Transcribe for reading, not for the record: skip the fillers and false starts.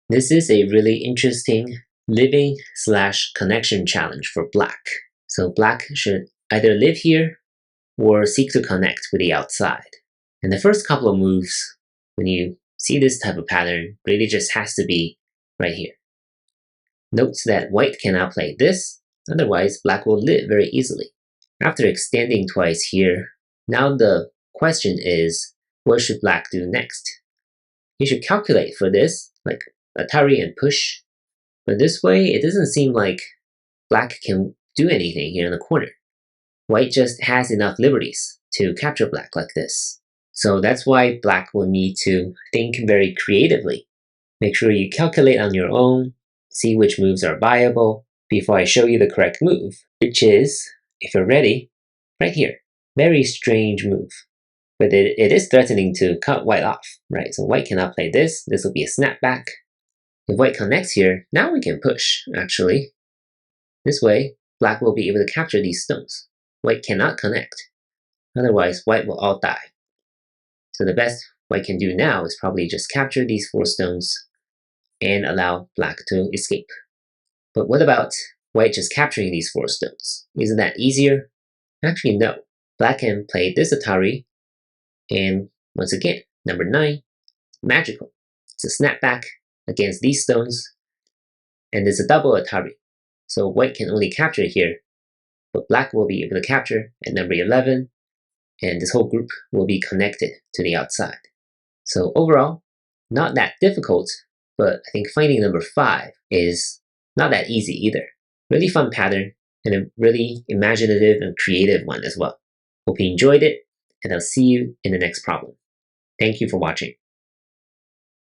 This is a really interesting living/connection challenge for black. So black should either live here or seek to connect with the outside. And the first couple of moves, when you see this type of pattern, really just has to be right here. Note that white cannot play this, otherwise black will live very easily. After extending twice here, now the question is, what should black do next? You should calculate for this, like Atari and push. But this way, it doesn't seem like black can do anything here in the corner. White just has enough liberties to capture black like this. So that's why black will need to think very creatively. Make sure you calculate on your own, see which moves are viable before I show you the correct move, which is, if you're ready, right here. Very strange move. But it is threatening to cut white off, right? So white cannot play this. This will be a snapback. If white connects here, now we can push, actually. This way, black will be able to capture these stones. White cannot connect. Otherwise, white will all die. So the best white can do now is probably just capture these 4 stones and allow black to escape. But what about white just capturing these 4 stones? Isn't that easier? Actually, no. Black can play this Atari, and once again, number 9, magical. It's a snapback against these stones, and it's a double Atari. So white can only capture here, but black will be able to capture at number 11, and this whole group will be connected to the outside. So overall, not that difficult, but I think finding number 5 is not that easy either. Really fun pattern, and a really imaginative and creative one as well. Hope you enjoyed it, and I'll see you in the next problem. Thank you for watching.